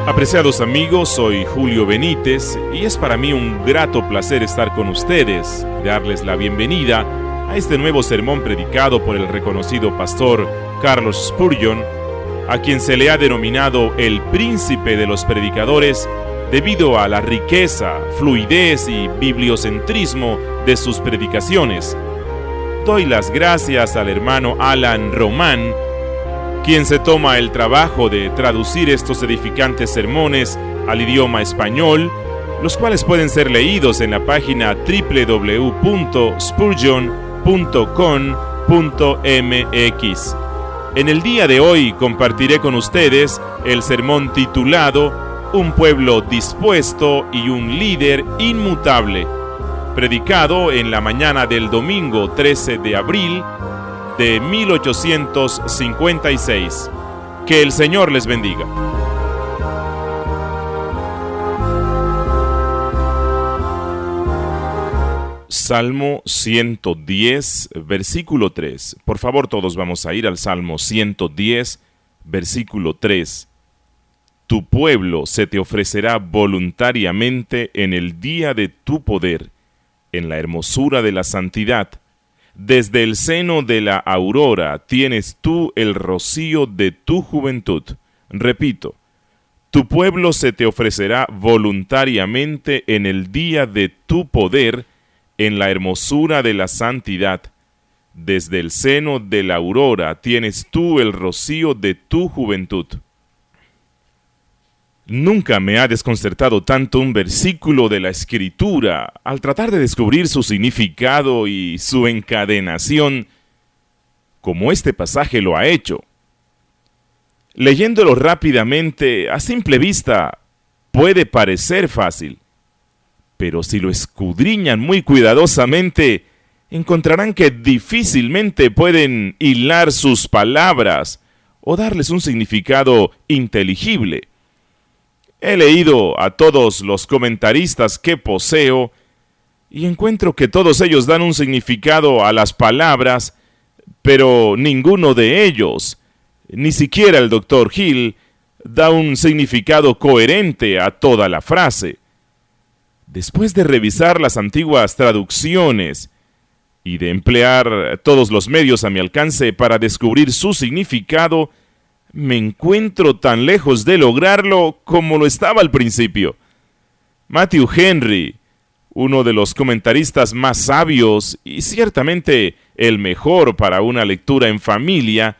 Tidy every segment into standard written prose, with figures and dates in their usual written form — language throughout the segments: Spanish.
Apreciados amigos, soy Julio Benítez y es para mí un grato placer estar con ustedes, darles la bienvenida a este nuevo sermón predicado por el reconocido pastor Carlos Spurgeon, a quien se le ha denominado el príncipe de los predicadores debido a la riqueza, fluidez y bibliocentrismo de sus predicaciones. Doy las gracias al hermano Alan Román, quien se toma el trabajo de traducir estos edificantes sermones al idioma español, los cuales pueden ser leídos en la página www.spurgeon.com.mx. En el día de hoy compartiré con ustedes el sermón titulado Un pueblo dispuesto y un líder inmutable, predicado en la mañana del domingo 13 de abril de 1856. Que el Señor les bendiga. Salmo 110, versículo 3. Por favor, todos vamos a ir al Salmo 110, versículo 3. Tu pueblo se te ofrecerá voluntariamente en el día de tu poder, en la hermosura de la santidad. Desde el seno de la aurora tienes tú el rocío de tu juventud. Repito, tu pueblo se te ofrecerá voluntariamente en el día de tu poder, en la hermosura de la santidad. Desde el seno de la aurora tienes tú el rocío de tu juventud. Nunca me ha desconcertado tanto un versículo de la Escritura al tratar de descubrir su significado y su encadenación como este pasaje lo ha hecho. Leyéndolo rápidamente, a simple vista, puede parecer fácil, pero si lo escudriñan muy cuidadosamente, encontrarán que difícilmente pueden hilar sus palabras o darles un significado inteligible. He leído a todos los comentaristas que poseo y encuentro que todos ellos dan un significado a las palabras, pero ninguno de ellos, ni siquiera el Dr. Hill, da un significado coherente a toda la frase. Después de revisar las antiguas traducciones y de emplear todos los medios a mi alcance para descubrir su significado, me encuentro tan lejos de lograrlo como lo estaba al principio. Matthew Henry, uno de los comentaristas más sabios y ciertamente el mejor para una lectura en familia,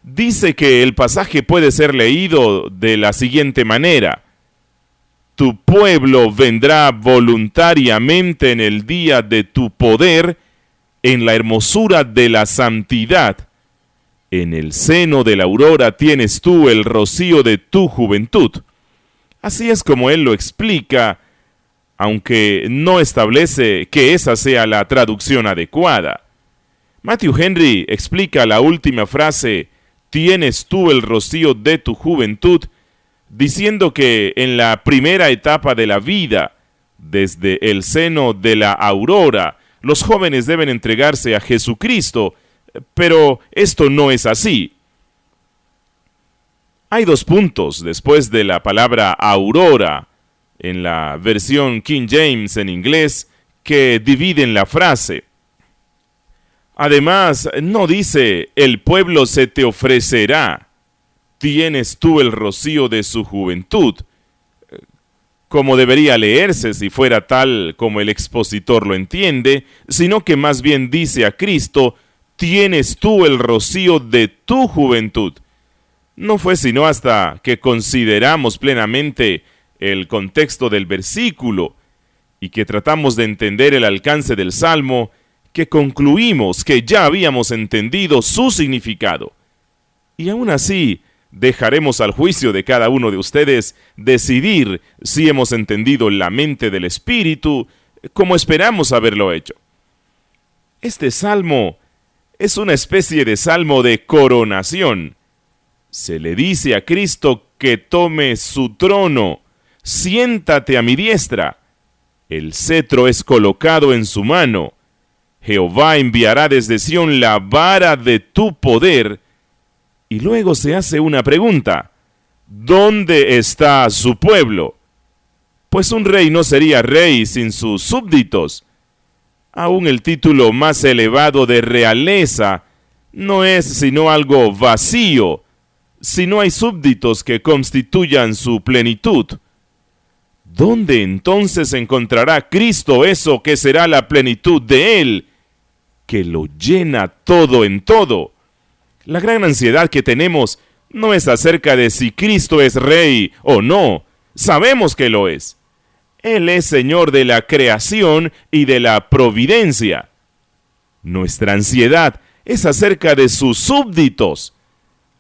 dice que el pasaje puede ser leído de la siguiente manera: tu pueblo vendrá voluntariamente en el día de tu poder, en la hermosura de la santidad. En el seno de la aurora tienes tú el rocío de tu juventud. Así es como él lo explica, aunque no establece que esa sea la traducción adecuada. Matthew Henry explica la última frase, tienes tú el rocío de tu juventud, diciendo que en la primera etapa de la vida, desde el seno de la aurora, los jóvenes deben entregarse a Jesucristo, pero esto no es así. Hay dos puntos después de la palabra aurora en la versión King James en inglés que dividen la frase. Además, no dice el pueblo se te ofrecerá, tienes tú el rocío de su juventud, como debería leerse si fuera tal como el expositor lo entiende, sino que más bien dice a Cristo, tienes tú el rocío de tu juventud. No fue sino hasta que consideramos plenamente el contexto del versículo y que tratamos de entender el alcance del Salmo, que concluimos que ya habíamos entendido su significado. Y aún así, dejaremos al juicio de cada uno de ustedes decidir si hemos entendido la mente del Espíritu como esperamos haberlo hecho. Este Salmo es una especie de salmo de coronación. Se le dice a Cristo que tome su trono, siéntate a mi diestra. El cetro es colocado en su mano. Jehová enviará desde Sión la vara de tu poder. Y luego se hace una pregunta. ¿dónde está su pueblo? Pues un rey no sería rey sin sus súbditos. Aún el título más elevado de realeza no es sino algo vacío, si no hay súbditos que constituyan su plenitud. ¿Dónde entonces encontrará Cristo eso que será la plenitud de Él, que lo llena todo en todo? La gran ansiedad que tenemos no es acerca de si Cristo es rey o no. Sabemos que lo es. Él es Señor de la creación y de la providencia. Nuestra ansiedad es acerca de sus súbditos.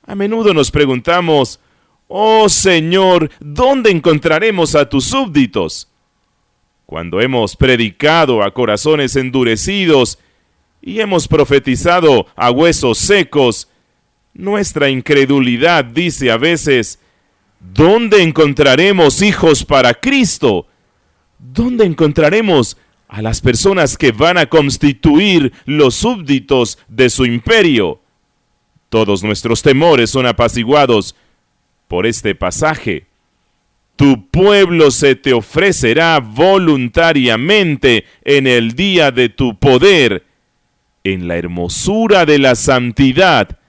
A menudo nos preguntamos, oh Señor, ¿dónde encontraremos a tus súbditos? Cuando hemos predicado a corazones endurecidos y hemos profetizado a huesos secos, nuestra incredulidad dice a veces, ¿dónde encontraremos hijos para Cristo? ¿Dónde encontraremos a las personas que van a constituir los súbditos de su imperio? Todos nuestros temores son apaciguados por este pasaje. Tu pueblo se te ofrecerá voluntariamente en el día de tu poder, en la hermosura de la santidad,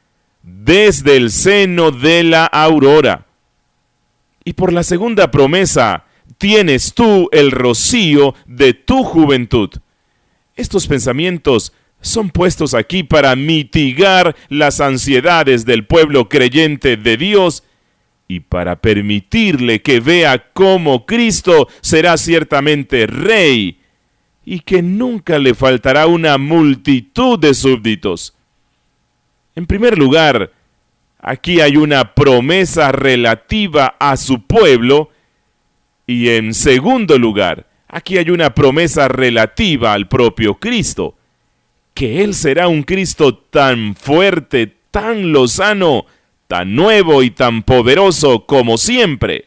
desde el seno de la aurora. Y por la segunda promesa, tienes tú el rocío de tu juventud. Estos pensamientos son puestos aquí para mitigar las ansiedades del pueblo creyente de Dios y para permitirle que vea cómo Cristo será ciertamente Rey y que nunca le faltará una multitud de súbditos. En primer lugar, aquí hay una promesa relativa a su pueblo y en segundo lugar, aquí hay una promesa relativa al propio Cristo, que Él será un Cristo tan fuerte, tan lozano, tan nuevo y tan poderoso como siempre.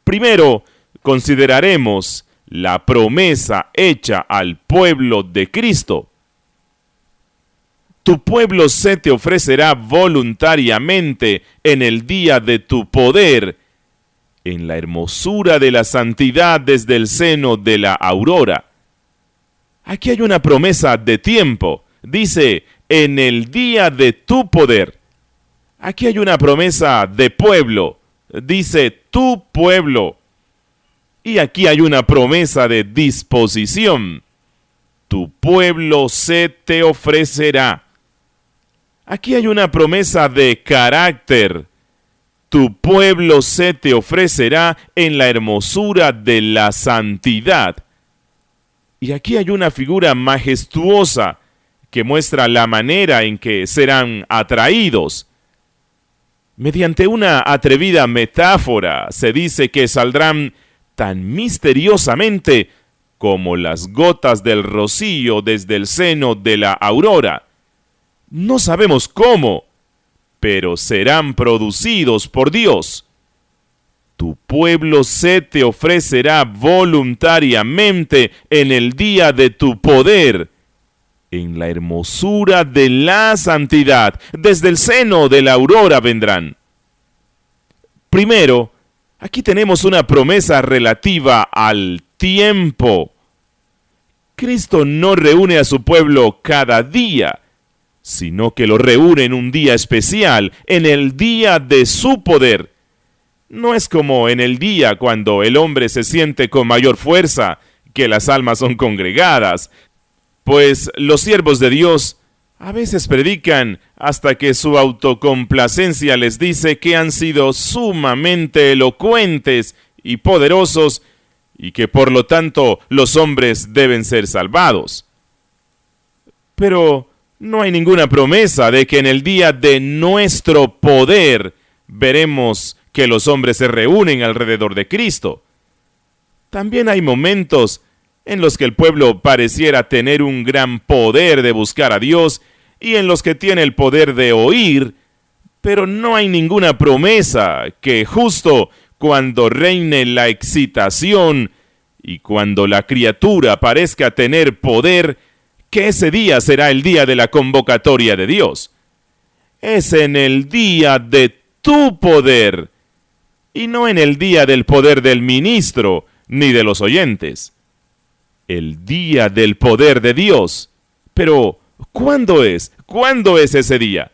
Primero, consideraremos la promesa hecha al pueblo de Cristo. Tu pueblo se te ofrecerá voluntariamente en el día de tu poder, en la hermosura de la santidad desde el seno de la aurora. Aquí hay una promesa de tiempo. Dice, en el día de tu poder. Aquí hay una promesa de pueblo. Dice, tu pueblo. Y aquí hay una promesa de disposición. Tu pueblo se te ofrecerá. Aquí hay una promesa de carácter. Tu pueblo se te ofrecerá en la hermosura de la santidad. Y aquí hay una figura majestuosa que muestra la manera en que serán atraídos. Mediante una atrevida metáfora se dice que saldrán tan misteriosamente como las gotas del rocío desde el seno de la aurora. No sabemos cómo, pero serán producidos por Dios. Tu pueblo se te ofrecerá voluntariamente en el día de tu poder, en la hermosura de la santidad, desde el seno de la aurora vendrán. Primero, aquí tenemos una promesa relativa al tiempo. Cristo no reúne a su pueblo cada día, sino que lo reúne en un día especial, en el día de su poder. No es como en el día cuando el hombre se siente con mayor fuerza, que las almas son congregadas, pues los siervos de Dios a veces predican hasta que su autocomplacencia les dice que han sido sumamente elocuentes y poderosos y que por lo tanto los hombres deben ser salvados. Pero no hay ninguna promesa de que en el día de nuestro poder veremos que los hombres se reúnen alrededor de Cristo. También hay momentos en los que el pueblo pareciera tener un gran poder de buscar a Dios y en los que tiene el poder de oír, pero no hay ninguna promesa que justo cuando reine la excitación y cuando la criatura parezca tener poder, que ese día será el día de la convocatoria de Dios. Es en el día de tu poder y no en el día del poder del ministro ni de los oyentes. El día del poder de Dios. Pero, ¿cuándo es? ¿Cuándo es ese día?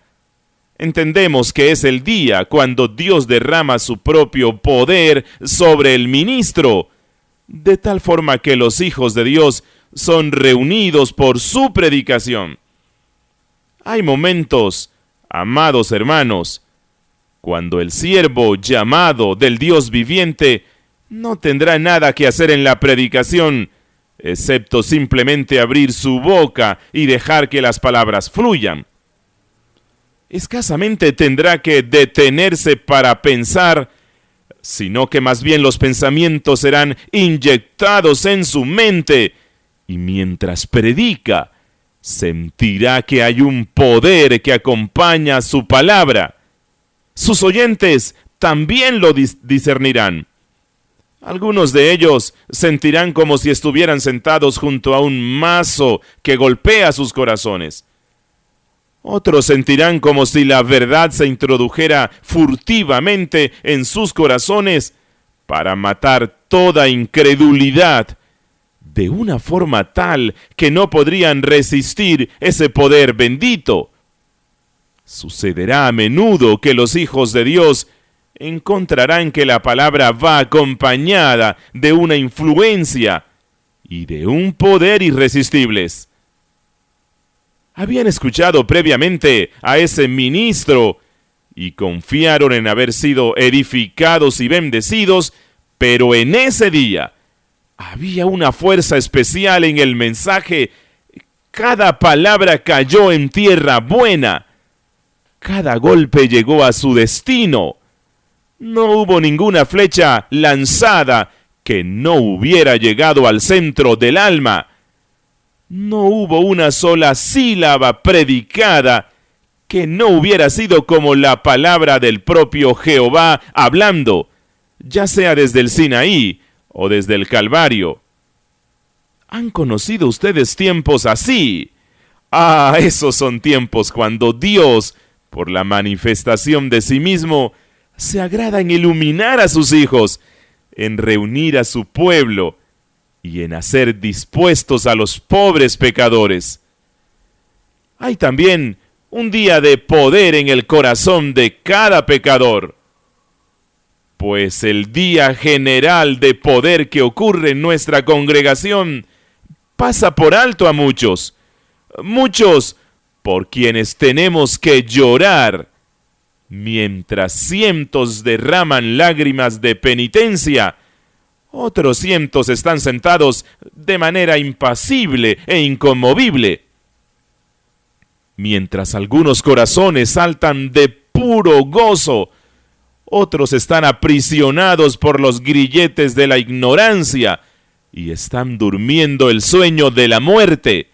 Entendemos que es el día cuando Dios derrama su propio poder sobre el ministro, de tal forma que los hijos de Dios son reunidos por su predicación. Hay momentos, amados hermanos, cuando el siervo llamado del Dios viviente no tendrá nada que hacer en la predicación, excepto simplemente abrir su boca y dejar que las palabras fluyan. Escasamente tendrá que detenerse para pensar, sino que más bien los pensamientos serán inyectados en su mente, y mientras predica, sentirá que hay un poder que acompaña su palabra. Sus oyentes también lo discernirán. Algunos de ellos sentirán como si estuvieran sentados junto a un mazo que golpea sus corazones. Otros sentirán como si la verdad se introdujera furtivamente en sus corazones para matar toda incredulidad, de una forma tal que no podrían resistir ese poder bendito. Sucederá a menudo que los hijos de Dios encontrarán que la palabra va acompañada de una influencia y de un poder irresistibles. Habían escuchado previamente a ese ministro y confiaron en haber sido edificados y bendecidos, pero en ese día había una fuerza especial en el mensaje. Cada palabra cayó en tierra buena. Cada golpe llegó a su destino. No hubo ninguna flecha lanzada que no hubiera llegado al centro del alma. No hubo una sola sílaba predicada que no hubiera sido como la palabra del propio Jehová hablando, ya sea desde el Sinaí o desde el Calvario. ¿Han conocido ustedes tiempos así? Ah, esos son tiempos cuando Dios, por la manifestación de sí mismo, se agrada en iluminar a sus hijos, en reunir a su pueblo y en hacer dispuestos a los pobres pecadores. Hay también un día de poder en el corazón de cada pecador, pues el día general de poder que ocurre en nuestra congregación pasa por alto a muchos por quienes tenemos que llorar, mientras cientos derraman lágrimas de penitencia. Otros cientos están sentados de manera impasible e inconmovible. Mientras algunos corazones saltan de puro gozo, otros están aprisionados por los grilletes de la ignorancia y están durmiendo el sueño de la muerte.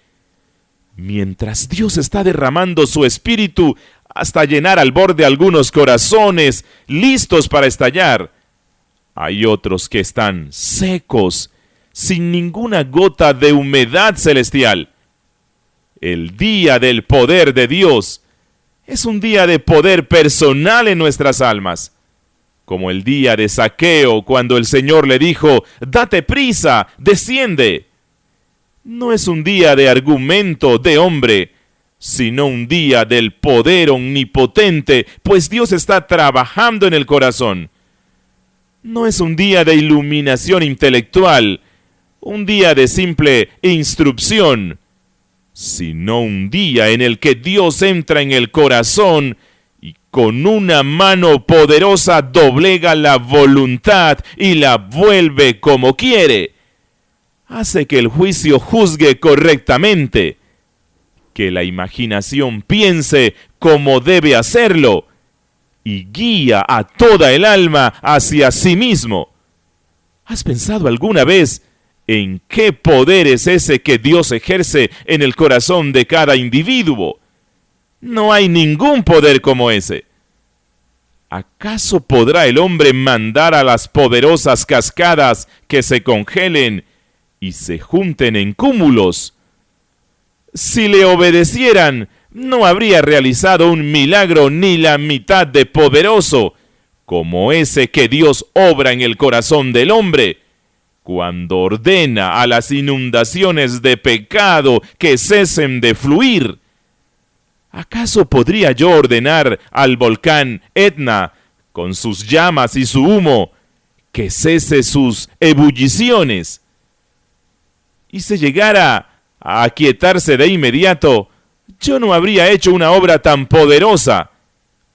Mientras Dios está derramando su espíritu hasta llenar al borde algunos corazones listos para estallar, hay otros que están secos, sin ninguna gota de humedad celestial. El día del poder de Dios es un día de poder personal en nuestras almas, como el día de Zaqueo cuando el Señor le dijo: «Date prisa, desciende». No es un día de argumento de hombre, sino un día del poder omnipotente, pues Dios está trabajando en el corazón. No es un día de iluminación intelectual, un día de simple instrucción, sino un día en el que Dios entra en el corazón y con una mano poderosa doblega la voluntad y la vuelve como quiere. Hace que el juicio juzgue correctamente, que la imaginación piense como debe hacerlo, y guía a toda el alma hacia sí mismo. ¿Has pensado alguna vez en qué poder es ese que Dios ejerce en el corazón de cada individuo? No hay ningún poder como ese. ¿Acaso podrá el hombre mandar a las poderosas cascadas que se congelen y se junten en cúmulos? Si le obedecieran, no habría realizado un milagro ni la mitad de poderoso como ese que Dios obra en el corazón del hombre, cuando ordena a las inundaciones de pecado que cesen de fluir. ¿Acaso podría yo ordenar al volcán Etna, con sus llamas y su humo, que cese sus ebulliciones? Y si llegara a aquietarse de inmediato, yo no habría hecho una obra tan poderosa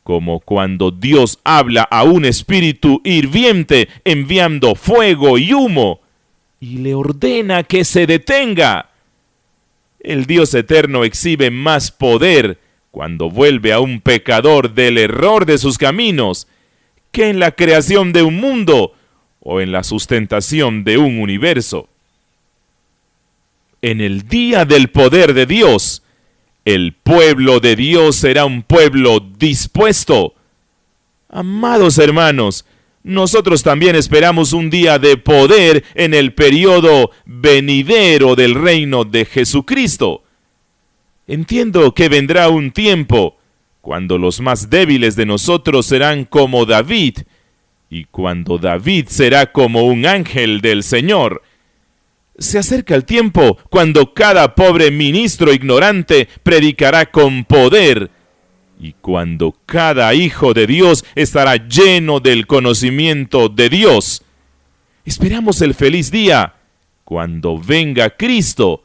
como cuando Dios habla a un espíritu hirviente enviando fuego y humo y le ordena que se detenga. El Dios eterno exhibe más poder cuando vuelve a un pecador del error de sus caminos que en la creación de un mundo o en la sustentación de un universo. En el día del poder de Dios, el pueblo de Dios será un pueblo dispuesto. Amados hermanos, nosotros también esperamos un día de poder en el periodo venidero del reino de Jesucristo. Entiendo que vendrá un tiempo cuando los más débiles de nosotros serán como David, y cuando David será como un ángel del Señor. Se acerca el tiempo cuando cada pobre ministro ignorante predicará con poder, y cuando cada hijo de Dios estará lleno del conocimiento de Dios. Esperamos el feliz día cuando venga Cristo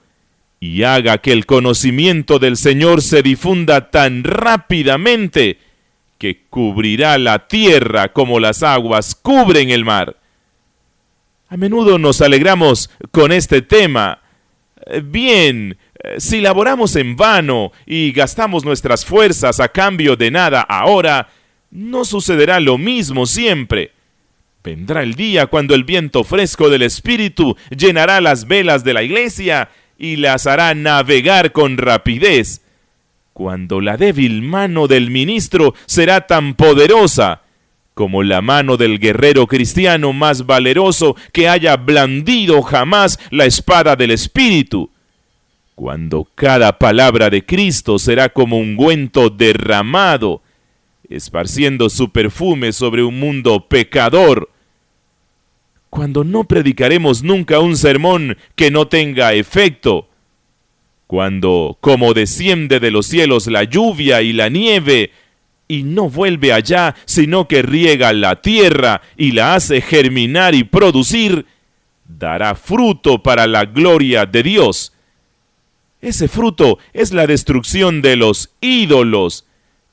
y haga que el conocimiento del Señor se difunda tan rápidamente que cubrirá la tierra como las aguas cubren el mar. A menudo nos alegramos con este tema. Bien, si laboramos en vano y gastamos nuestras fuerzas a cambio de nada ahora, no sucederá lo mismo siempre. Vendrá el día cuando el viento fresco del Espíritu llenará las velas de la iglesia y las hará navegar con rapidez, cuando la débil mano del ministro será tan poderosa como la mano del guerrero cristiano más valeroso que haya blandido jamás la espada del Espíritu, cuando cada palabra de Cristo será como ungüento derramado, esparciendo su perfume sobre un mundo pecador, cuando no predicaremos nunca un sermón que no tenga efecto, cuando, como desciende de los cielos la lluvia y la nieve, y no vuelve allá, sino que riega la tierra y la hace germinar y producir, dará fruto para la gloria de Dios. Ese fruto es la destrucción de los ídolos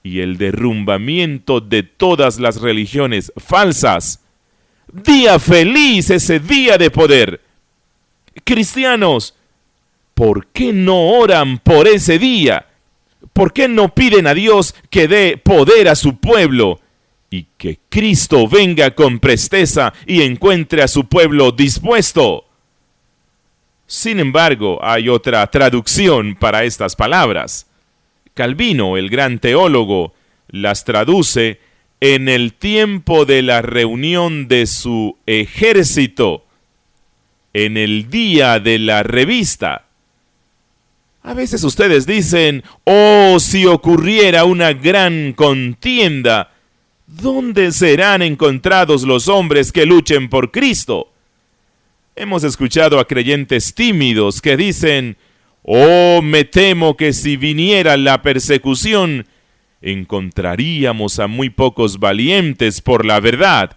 y el derrumbamiento de todas las religiones falsas. Día feliz, ese día de poder. Cristianos, ¿por qué no oran por ese día? ¿Por qué no piden a Dios que dé poder a su pueblo y que Cristo venga con presteza y encuentre a su pueblo dispuesto? Sin embargo, hay otra traducción para estas palabras. Calvino, el gran teólogo, las traduce en el tiempo de la reunión de su ejército, en el día de la revista. A veces ustedes dicen, oh, si ocurriera una gran contienda, ¿dónde serán encontrados los hombres que luchen por Cristo? Hemos escuchado a creyentes tímidos que dicen, oh, me temo que si viniera la persecución, encontraríamos a muy pocos valientes por la verdad.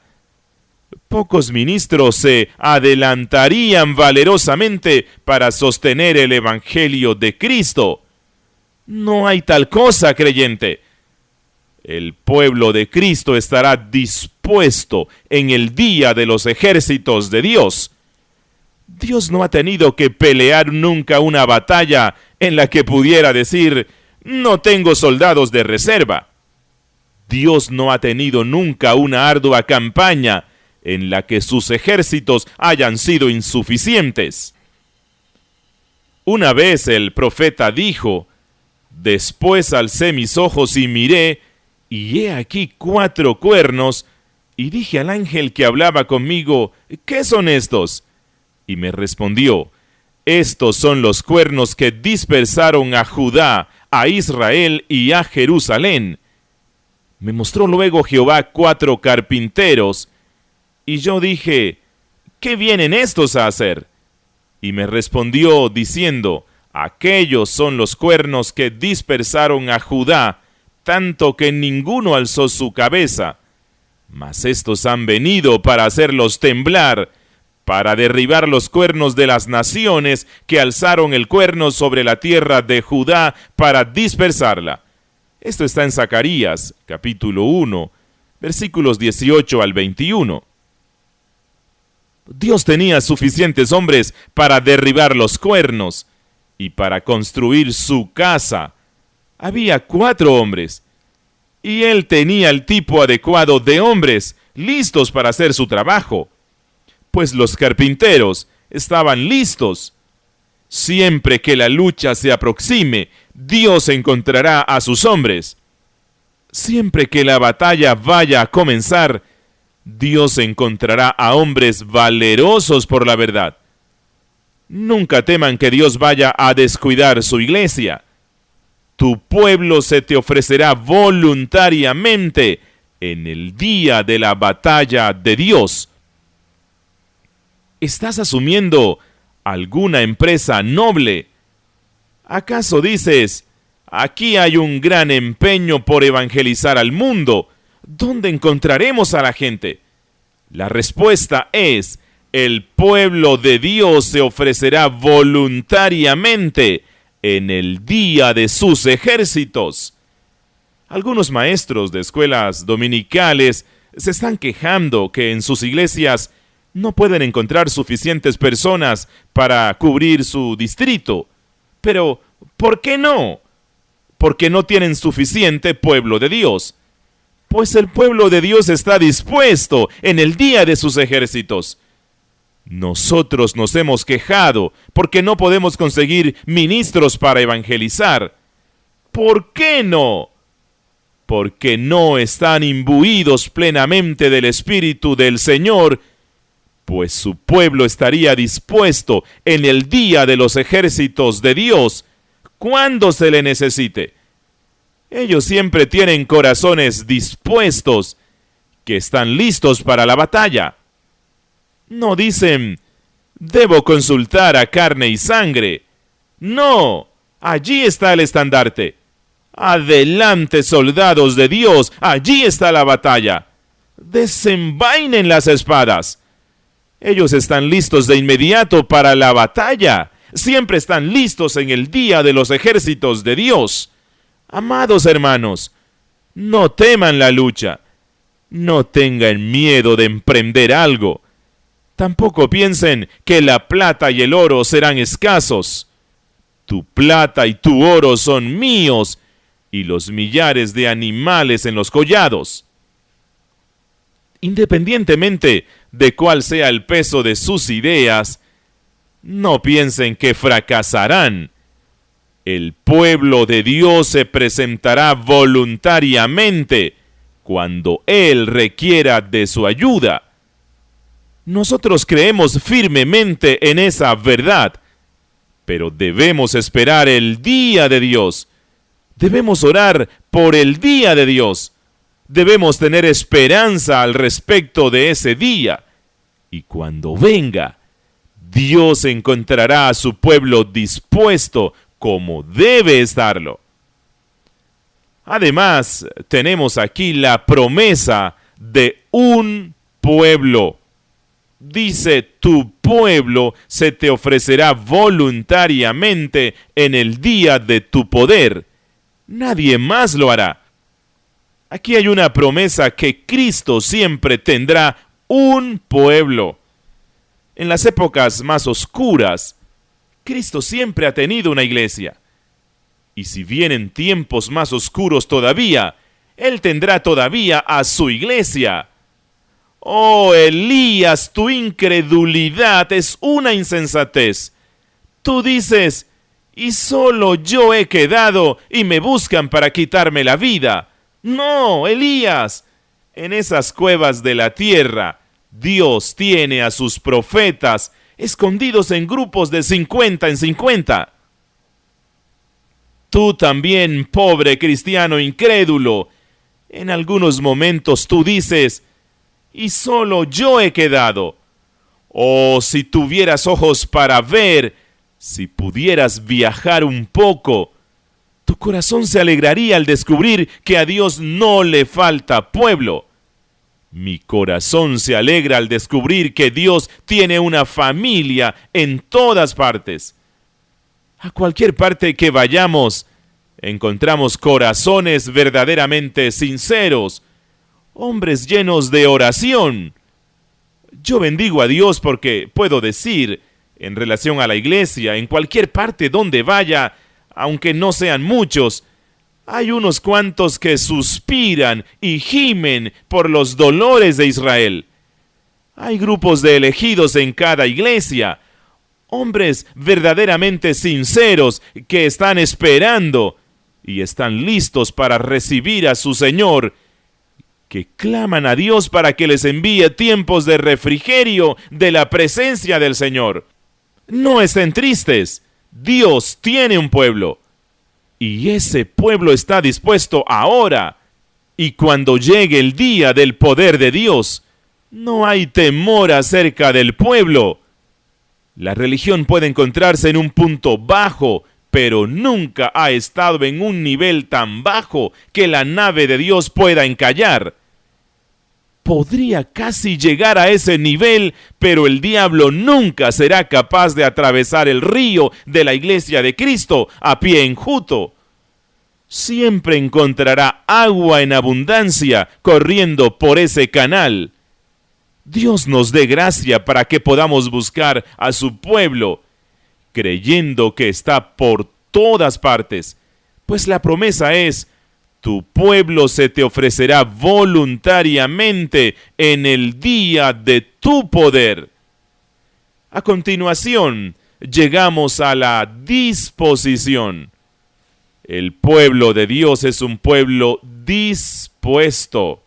Pocos ministros se adelantarían valerosamente para sostener el Evangelio de Cristo. No hay tal cosa, creyente. El pueblo de Cristo estará dispuesto en el día de los ejércitos de Dios. Dios no ha tenido que pelear nunca una batalla en la que pudiera decir, no tengo soldados de reserva. Dios no ha tenido nunca una ardua campaña en la que sus ejércitos hayan sido insuficientes. Una vez el profeta dijo, después alcé mis ojos y miré, y he aquí 4 cuernos, y dije al ángel que hablaba conmigo, ¿qué son estos? Y me respondió, estos son los cuernos que dispersaron a Judá, a Israel y a Jerusalén. Me mostró luego Jehová 4 carpinteros, y yo dije, ¿qué vienen estos a hacer? Y me respondió diciendo, aquellos son los cuernos que dispersaron a Judá, tanto que ninguno alzó su cabeza. Mas estos han venido para hacerlos temblar, para derribar los cuernos de las naciones que alzaron el cuerno sobre la tierra de Judá para dispersarla. Esto está en Zacarías, capítulo 1, versículos 18 al 21. Dios tenía suficientes hombres para derribar los cuernos y para construir su casa. Había 4 hombres, y él tenía el tipo adecuado de hombres listos para hacer su trabajo, pues los carpinteros estaban listos. Siempre que la lucha se aproxime, Dios encontrará a sus hombres. Siempre que la batalla vaya a comenzar, Dios encontrará a hombres valerosos por la verdad. Nunca teman que Dios vaya a descuidar su iglesia. Tu pueblo se te ofrecerá voluntariamente en el día de la batalla de Dios. ¿Estás asumiendo alguna empresa noble? ¿Acaso dices, aquí hay un gran empeño por evangelizar al mundo? ¿Dónde encontraremos a la gente? La respuesta es, el pueblo de Dios se ofrecerá voluntariamente en el día de sus ejércitos. Algunos maestros de escuelas dominicales se están quejando que en sus iglesias no pueden encontrar suficientes personas para cubrir su distrito. Pero, ¿por qué no? Porque no tienen suficiente pueblo de Dios. Pues el pueblo de Dios está dispuesto en el día de sus ejércitos. Nosotros nos hemos quejado porque no podemos conseguir ministros para evangelizar. ¿Por qué no? Porque no están imbuidos plenamente del Espíritu del Señor, pues su pueblo estaría dispuesto en el día de los ejércitos de Dios, cuando se le necesite. Ellos siempre tienen corazones dispuestos, que están listos para la batalla. No dicen, debo consultar a carne y sangre. No, allí está el estandarte. Adelante, soldados de Dios, allí está la batalla. Desenvainen las espadas. Ellos están listos de inmediato para la batalla. Siempre están listos en el día de los ejércitos de Dios. Amados hermanos, no teman la lucha. No tengan miedo de emprender algo. Tampoco piensen que la plata y el oro serán escasos. Tu plata y tu oro son míos, y los millares de animales en los collados. Independientemente de cuál sea el peso de sus ideas, no piensen que fracasarán. El pueblo de Dios se presentará voluntariamente cuando Él requiera de su ayuda. Nosotros creemos firmemente en esa verdad, pero debemos esperar el día de Dios. Debemos orar por el día de Dios. Debemos tener esperanza al respecto de ese día. Y cuando venga, Dios encontrará a su pueblo dispuesto como debe estarlo. Además, tenemos aquí la promesa de un pueblo. Dice, tu pueblo se te ofrecerá voluntariamente en el día de tu poder. Nadie más lo hará. Aquí hay una promesa que Cristo siempre tendrá un pueblo. En las épocas más oscuras, Cristo siempre ha tenido una iglesia. Y si vienen tiempos más oscuros todavía, Él tendrá todavía a su iglesia. Oh, Elías, tu incredulidad es una insensatez. Tú dices, y solo yo he quedado y me buscan para quitarme la vida. No, Elías, en esas cuevas de la tierra, Dios tiene a sus profetas escondidos en grupos de 50 en 50. Tú también, pobre cristiano incrédulo, En algunos momentos tú dices, y solo yo he quedado. Oh, si tuvieras ojos para ver, si pudieras viajar un poco, tu corazón se alegraría al descubrir que a Dios no le falta pueblo. Mi corazón se alegra al descubrir que Dios tiene una familia en todas partes. A cualquier parte que vayamos, encontramos corazones verdaderamente sinceros, hombres llenos de oración. Yo bendigo a Dios porque puedo decir, en relación a la iglesia, en cualquier parte donde vaya, aunque no sean muchos, hay unos cuantos que suspiran y gimen por los dolores de Israel. Hay grupos de elegidos en cada iglesia, hombres verdaderamente sinceros que están esperando y están listos para recibir a su Señor, que claman a Dios para que les envíe tiempos de refrigerio de la presencia del Señor. No estén tristes, Dios tiene un pueblo, y ese pueblo está dispuesto ahora, y cuando llegue el día del poder de Dios, no hay temor acerca del pueblo. La religión puede encontrarse en un punto bajo, pero nunca ha estado en un nivel tan bajo que la nave de Dios pueda encallar. Podría casi llegar a ese nivel, pero el diablo nunca será capaz de atravesar el río de la iglesia de Cristo a pie enjuto. Siempre encontrará agua en abundancia corriendo por ese canal. Dios nos dé gracia para que podamos buscar a su pueblo, creyendo que está por todas partes, pues la promesa es: tu pueblo se te ofrecerá voluntariamente en el día de tu poder. A continuación, llegamos a la disposición. El pueblo de Dios es un pueblo dispuesto.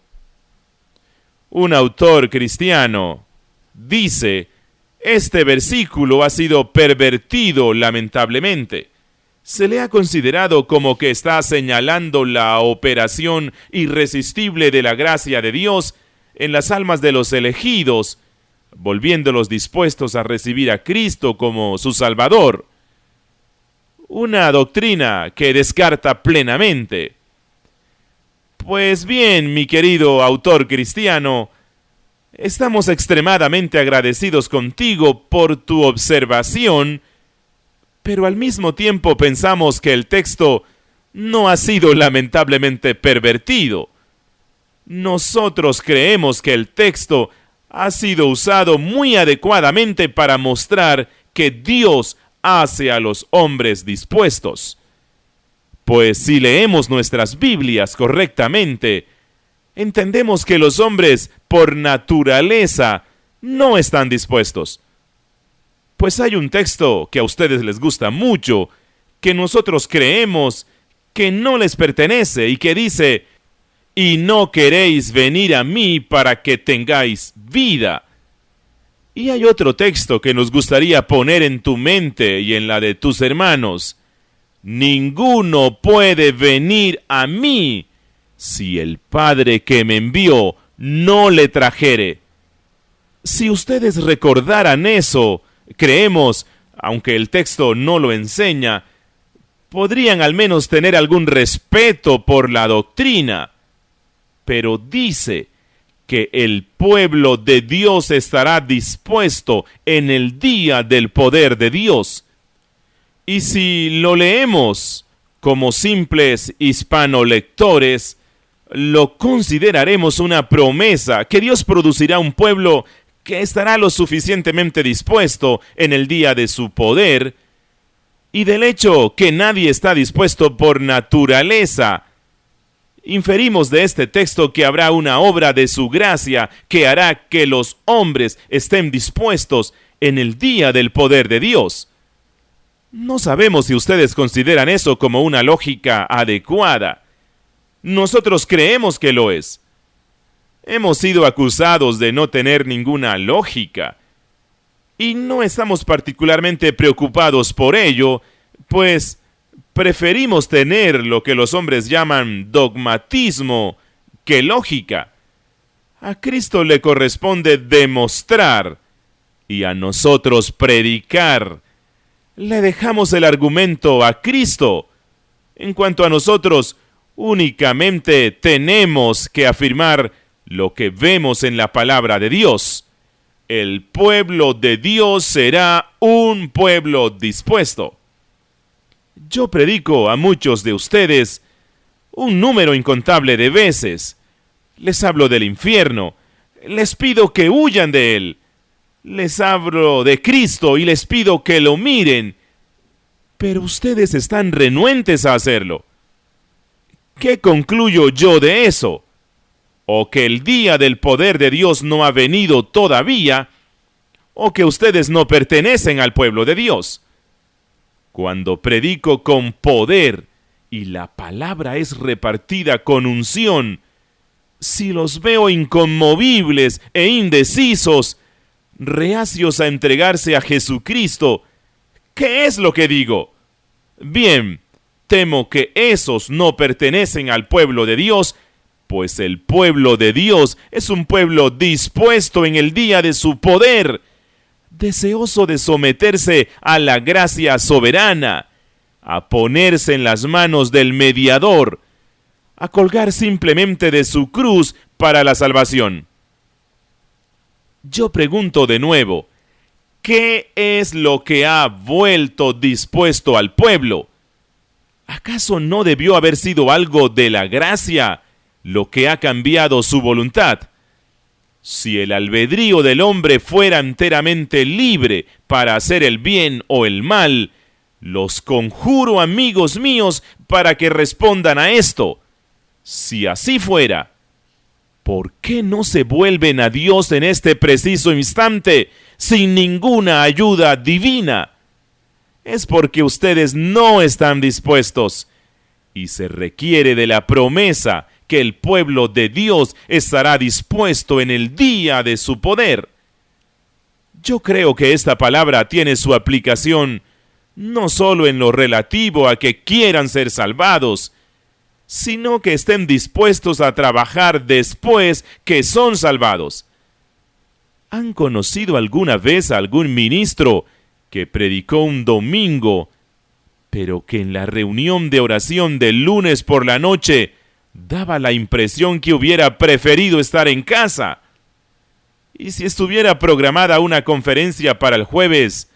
Un autor cristiano dice: este versículo ha sido pervertido lamentablemente. Se le ha considerado como que está señalando la operación irresistible de la gracia de Dios en las almas de los elegidos, volviéndolos dispuestos a recibir a Cristo como su Salvador. Una doctrina que descarta plenamente. Pues bien, mi querido autor cristiano, estamos extremadamente agradecidos contigo por tu observación, pero al mismo tiempo pensamos que el texto no ha sido lamentablemente pervertido. Nosotros creemos que el texto ha sido usado muy adecuadamente para mostrar que Dios hace a los hombres dispuestos. Pues si leemos nuestras Biblias correctamente, entendemos que los hombres por naturaleza no están dispuestos. Pues hay un texto que a ustedes les gusta mucho, que nosotros creemos que no les pertenece y que dice: y no queréis venir a mí para que tengáis vida. Y hay otro texto que nos gustaría poner en tu mente y en la de tus hermanos: ninguno puede venir a mí si el Padre que me envió no le trajere. Si ustedes recordaran eso, creemos, aunque el texto no lo enseña, podrían al menos tener algún respeto por la doctrina. Pero dice que el pueblo de Dios estará dispuesto en el día del poder de Dios. Y si lo leemos como simples hispanolectores, lo consideraremos una promesa que Dios producirá un pueblo que estará lo suficientemente dispuesto en el día de su poder, y del hecho que nadie está dispuesto por naturaleza, inferimos de este texto que habrá una obra de su gracia que hará que los hombres estén dispuestos en el día del poder de Dios. No sabemos si ustedes consideran eso como una lógica adecuada. Nosotros creemos que lo es. Hemos sido acusados de no tener ninguna lógica, y no estamos particularmente preocupados por ello, pues preferimos tener lo que los hombres llaman dogmatismo ¡Qué lógica! A Cristo le corresponde demostrar y a nosotros predicar. Le dejamos el argumento a Cristo. En cuanto a nosotros, únicamente tenemos que afirmar lo que vemos en la palabra de Dios. El pueblo de Dios será un pueblo dispuesto. Yo predico a muchos de ustedes un número incontable de veces. Les hablo del infierno. Les pido que huyan de él. Les hablo de Cristo y les pido que lo miren. Pero ustedes están renuentes a hacerlo. ¿Qué concluyo yo de eso? ¿O que el día del poder de Dios no ha venido todavía? ¿O que ustedes no pertenecen al pueblo de Dios? Cuando predico con poder y la palabra es repartida con unción, si los veo inconmovibles e indecisos, reacios a entregarse a Jesucristo, ¿qué es lo que digo? Bien, temo que esos no pertenecen al pueblo de Dios, pues el pueblo de Dios es un pueblo dispuesto en el día de su poder, deseoso de someterse a la gracia soberana, a ponerse en las manos del mediador, a colgar simplemente de su cruz para la salvación. Yo pregunto de nuevo, ¿qué es lo que ha vuelto dispuesto al pueblo? ¿Acaso no debió haber sido algo de la gracia lo que ha cambiado su voluntad? Si el albedrío del hombre fuera enteramente libre para hacer el bien o el mal, los conjuro, amigos míos, para que respondan a esto. Si así fuera, ¿por qué no se vuelven a Dios en este preciso instante sin ninguna ayuda divina? Es porque ustedes no están dispuestos y se requiere de la promesa que el pueblo de Dios estará dispuesto en el día de su poder. Yo creo que esta palabra tiene su aplicación no solo en lo relativo a que quieran ser salvados, sino que estén dispuestos a trabajar después que son salvados. ¿Han conocido alguna vez a algún ministro que predicó un domingo, pero que en la reunión de oración del lunes por la noche daba la impresión que hubiera preferido estar en casa? Y si estuviera programada una conferencia para el jueves,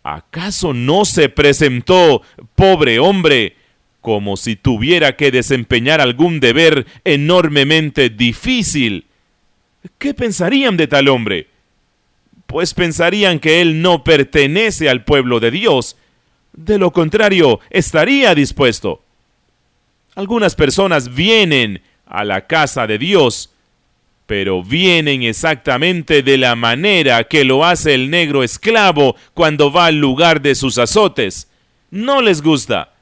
¿acaso no se presentó, pobre hombre, como si tuviera que desempeñar algún deber enormemente difícil? ¿Qué pensarían de tal hombre? Pues pensarían que él no pertenece al pueblo de Dios. De lo contrario, estaría dispuesto. Algunas personas vienen a la casa de Dios, pero vienen exactamente de la manera que lo hace el negro esclavo cuando va al lugar de sus azotes. No les gusta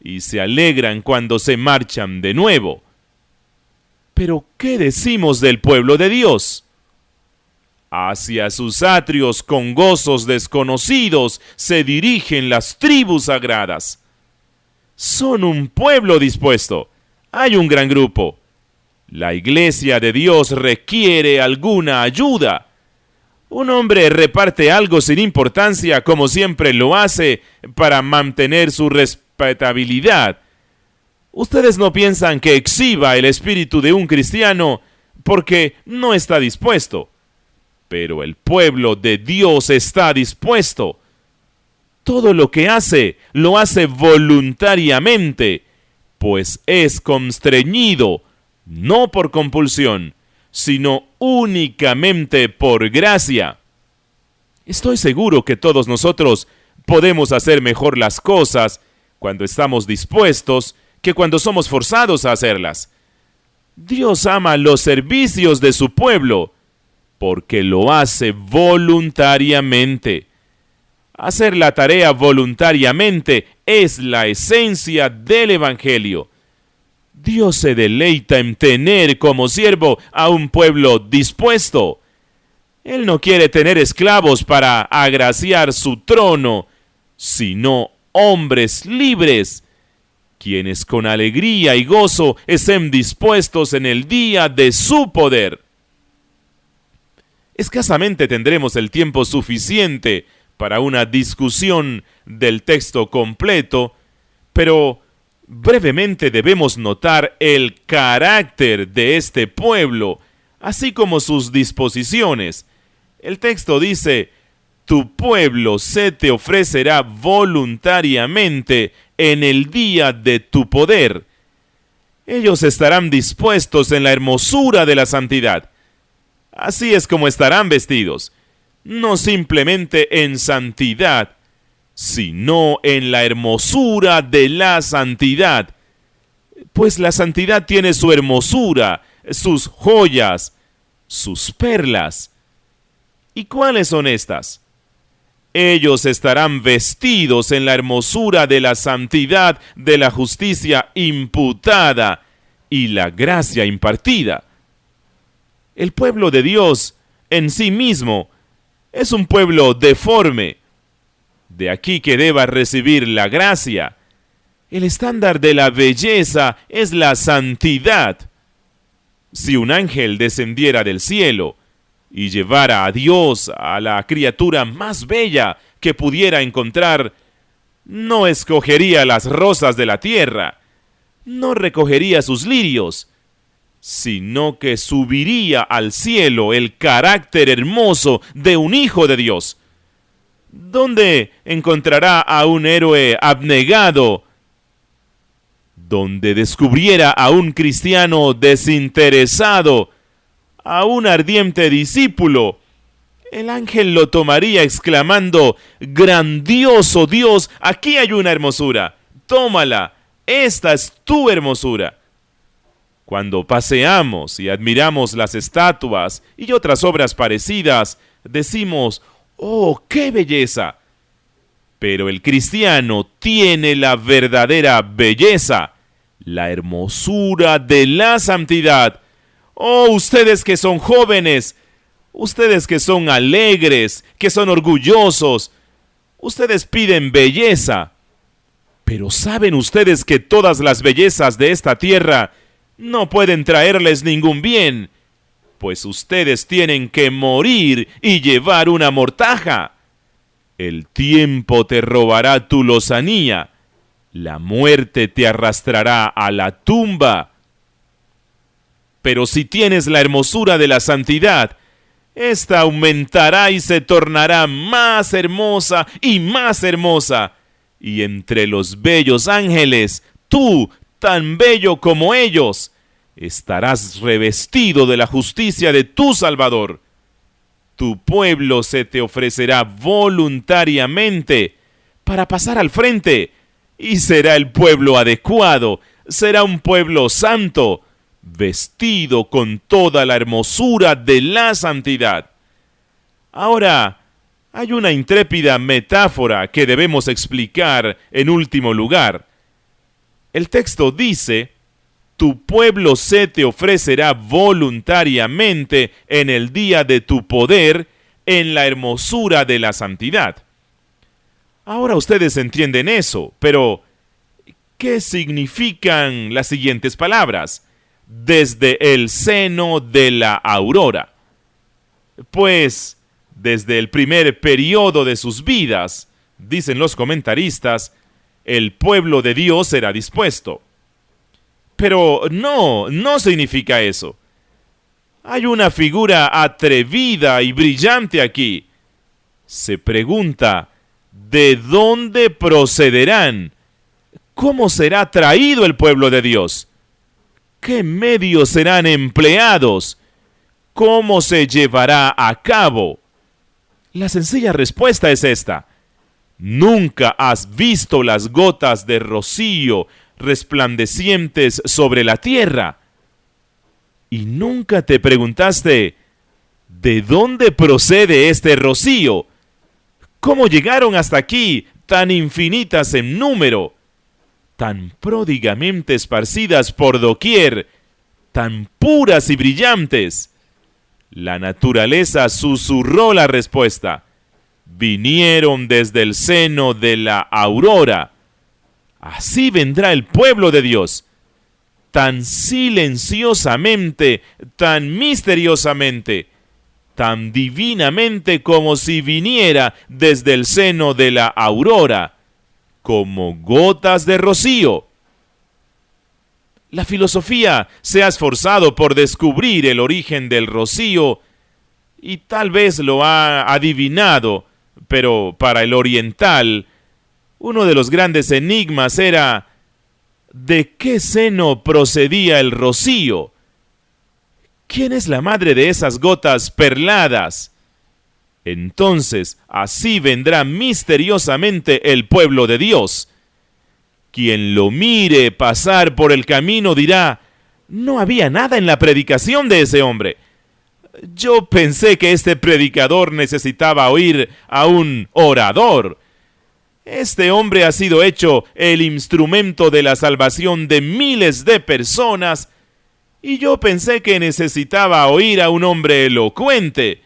y se alegran cuando se marchan de nuevo. Pero, ¿qué decimos del pueblo de Dios? Hacia sus atrios con gozos desconocidos se dirigen las tribus sagradas. Son un pueblo dispuesto. Hay un gran grupo. La iglesia de Dios requiere alguna ayuda. Un hombre reparte algo sin importancia como siempre lo hace para mantener su respetabilidad. Ustedes no piensan que exhiba el espíritu de un cristiano porque no está dispuesto. Pero el pueblo de Dios está dispuesto. Todo lo que hace, lo hace voluntariamente, pues es constreñido, no por compulsión, sino únicamente por gracia. Estoy seguro que todos nosotros podemos hacer mejor las cosas cuando estamos dispuestos que cuando somos forzados a hacerlas. Dios ama los servicios de su pueblo porque lo hace voluntariamente. Hacer la tarea voluntariamente es la esencia del Evangelio. Dios se deleita en tener como siervo a un pueblo dispuesto. Él no quiere tener esclavos para agraciar su trono, sino hombres libres, quienes con alegría y gozo estén dispuestos en el día de su poder. Escasamente tendremos el tiempo suficiente para una discusión del texto completo, pero brevemente debemos notar el carácter de este pueblo, así como sus disposiciones. El texto dice: tu pueblo se te ofrecerá voluntariamente en el día de tu poder. Ellos estarán dispuestos en la hermosura de la santidad. Así es como estarán vestidos, no simplemente en santidad, sino en la hermosura de la santidad. Pues la santidad tiene su hermosura, sus joyas, sus perlas. ¿Y cuáles son estas? Ellos estarán vestidos en la hermosura de la santidad, de la justicia imputada y la gracia impartida. El pueblo de Dios en sí mismo es un pueblo deforme. De aquí que deba recibir la gracia. El estándar de la belleza es la santidad. Si un ángel descendiera del cielo y llevara a Dios a la criatura más bella que pudiera encontrar, no escogería las rosas de la tierra, no recogería sus lirios, sino que subiría al cielo el carácter hermoso de un hijo de Dios. ¿Dónde encontrará a un héroe abnegado? Donde descubriera a un cristiano desinteresado, a un ardiente discípulo, el ángel lo tomaría exclamando: grandioso Dios, aquí hay una hermosura, tómala, esta es tu hermosura. Cuando paseamos y admiramos las estatuas y otras obras parecidas, decimos: ¡oh, qué belleza! Pero el cristiano tiene la verdadera belleza, la hermosura de la santidad. ¡Oh, ustedes que son jóvenes! Ustedes que son alegres, que son orgullosos, ustedes piden belleza. Pero ¿saben ustedes que todas las bellezas de esta tierra no pueden traerles ningún bien? Pues ustedes tienen que morir y llevar una mortaja. El tiempo te robará tu lozanía, la muerte te arrastrará a la tumba. Pero si tienes la hermosura de la santidad, esta aumentará y se tornará más hermosa y más hermosa. Y entre los bellos ángeles, tú, tan bello como ellos, estarás revestido de la justicia de tu Salvador. Tu pueblo se te ofrecerá voluntariamente para pasar al frente, y será el pueblo adecuado, será un pueblo santo, vestido con toda la hermosura de la santidad. Ahora, hay una intrépida metáfora que debemos explicar en último lugar. El texto dice: tu pueblo se te ofrecerá voluntariamente en el día de tu poder, en la hermosura de la santidad. Ahora ustedes entienden eso, pero ¿qué significan las siguientes palabras? Desde el seno de la aurora. Pues, desde el primer periodo de sus vidas, dicen los comentaristas, el pueblo de Dios será dispuesto. Pero no significa eso. Hay una figura atrevida y brillante aquí. Se pregunta: ¿de dónde procederán? ¿Cómo será traído el pueblo de Dios? ¿Qué medios serán empleados? ¿Cómo se llevará a cabo? La sencilla respuesta es esta: nunca has visto las gotas de rocío resplandecientes sobre la tierra. Y nunca te preguntaste: ¿de dónde procede este rocío? ¿Cómo llegaron hasta aquí, tan infinitas en número, tan pródigamente esparcidas por doquier, tan puras y brillantes? La naturaleza susurró la respuesta: vinieron desde el seno de la aurora. así vendrá el pueblo de Dios, tan silenciosamente, tan misteriosamente, tan divinamente como si viniera desde el seno de la aurora, como gotas de rocío. La filosofía se ha esforzado por descubrir el origen del rocío y tal vez lo ha adivinado, pero para el oriental, uno de los grandes enigmas era ¿de qué seno procedía el rocío? ¿Quién es la madre de esas gotas perladas? Entonces, así vendrá misteriosamente el pueblo de Dios. Quien lo mire pasar por el camino dirá, no había nada en la predicación de ese hombre. Yo pensé que este predicador necesitaba oír a un orador. Este hombre ha sido hecho el instrumento de la salvación de miles de personas y yo pensé que necesitaba oír a un hombre elocuente.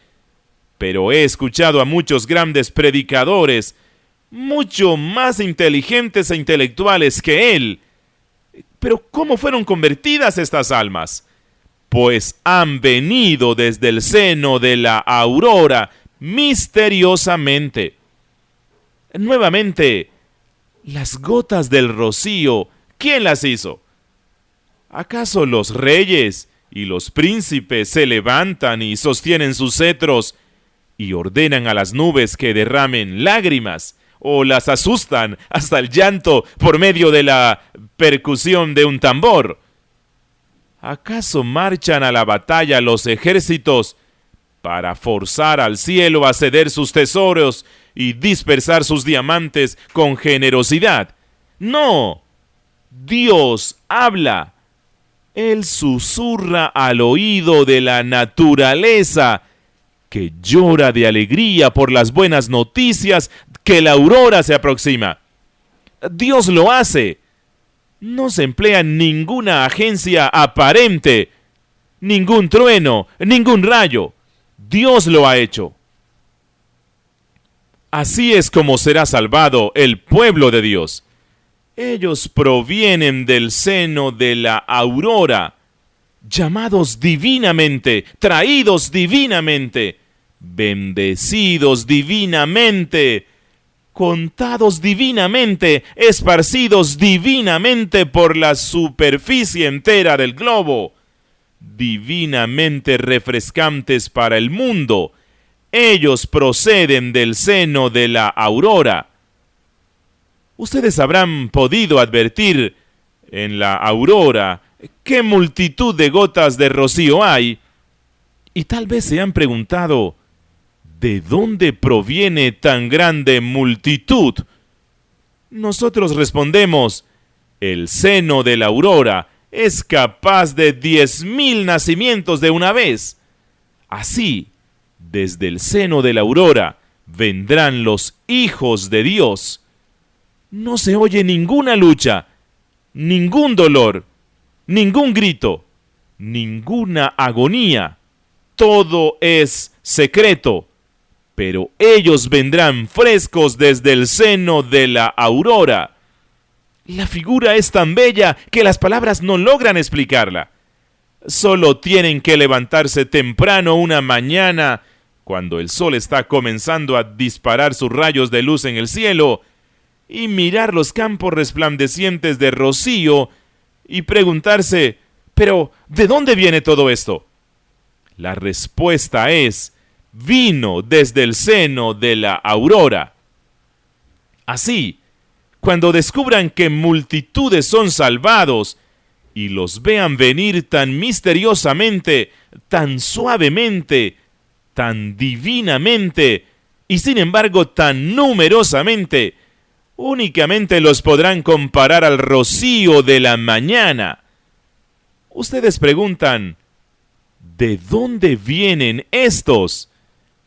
Pero he escuchado a muchos grandes predicadores, mucho más inteligentes e intelectuales que él. Pero ¿cómo fueron convertidas estas almas? Pues han venido desde el seno de la aurora misteriosamente. Nuevamente, las gotas del rocío, ¿quién las hizo? ¿Acaso los reyes y los príncipes se levantan y sostienen sus cetros y ordenan a las nubes que derramen lágrimas, o las asustan hasta el llanto por medio de la percusión de un tambor? ¿Acaso marchan a la batalla los ejércitos para forzar al cielo a ceder sus tesoros y dispersar sus diamantes con generosidad? No, Dios habla. Él susurra al oído de la naturaleza, que llora de alegría por las buenas noticias que la aurora se aproxima. Dios lo hace. No se emplea ninguna agencia aparente, ningún trueno, ningún rayo. Dios lo ha hecho. Así es como será salvado el pueblo de Dios. Ellos provienen del seno de la aurora, llamados divinamente, traídos divinamente, bendecidos divinamente, contados divinamente, esparcidos divinamente por la superficie entera del globo, divinamente refrescantes para el mundo. Ellos proceden del seno de la aurora. Ustedes habrán podido advertir en la aurora qué multitud de gotas de rocío hay, y tal vez se han preguntado, ¿de dónde proviene tan grande multitud? Nosotros respondemos, el seno de la aurora es capaz de 10,000 nacimientos de una vez. Así, desde el seno de la aurora vendrán los hijos de Dios. No se oye ninguna lucha, ningún dolor, ningún grito, ninguna agonía. Todo es secreto, pero ellos vendrán frescos desde el seno de la aurora. La figura es tan bella que las palabras no logran explicarla. Solo tienen que levantarse temprano una mañana, cuando el sol está comenzando a disparar sus rayos de luz en el cielo, y mirar los campos resplandecientes de rocío y preguntarse, ¿pero de dónde viene todo esto? La respuesta es, vino desde el seno de la aurora. Así, cuando descubran que multitudes son salvados y los vean venir tan misteriosamente, tan suavemente, tan divinamente y sin embargo tan numerosamente, únicamente los podrán comparar al rocío de la mañana. Ustedes preguntan, ¿de dónde vienen estos?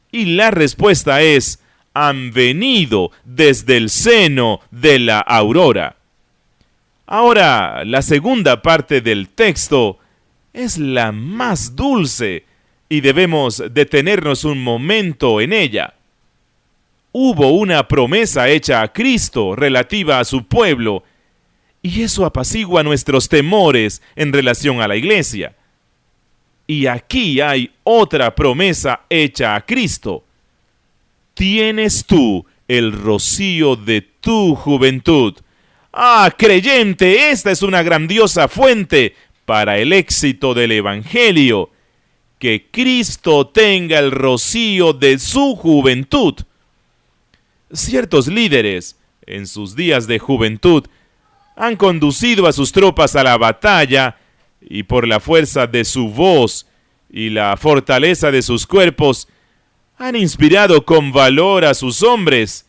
Y la respuesta es, han venido desde el seno de la aurora. Ahora, la segunda parte del texto es la más dulce y debemos detenernos un momento en ella. Hubo una promesa hecha a Cristo relativa a su pueblo, Y eso apacigua nuestros temores en relación a la iglesia. Y aquí hay otra promesa hecha a Cristo. Tienes tú el rocío de tu juventud. Ah, creyente, esta es una grandiosa fuente para el éxito del Evangelio. Que Cristo tenga el rocío de su juventud. Ciertos líderes, en sus días de juventud, han conducido a sus tropas a la batalla y por la fuerza de su voz y la fortaleza de sus cuerpos, han inspirado con valor a sus hombres.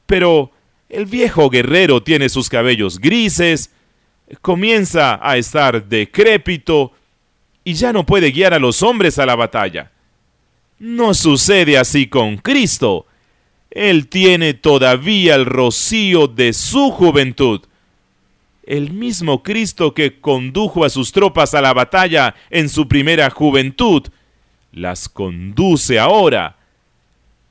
Pero el viejo guerrero tiene sus cabellos grises, comienza a estar decrépito y ya no puede guiar a los hombres a la batalla. No sucede así con Cristo. Él tiene todavía el rocío de su juventud. El mismo Cristo que condujo a sus tropas a la batalla en su primera juventud, las conduce ahora.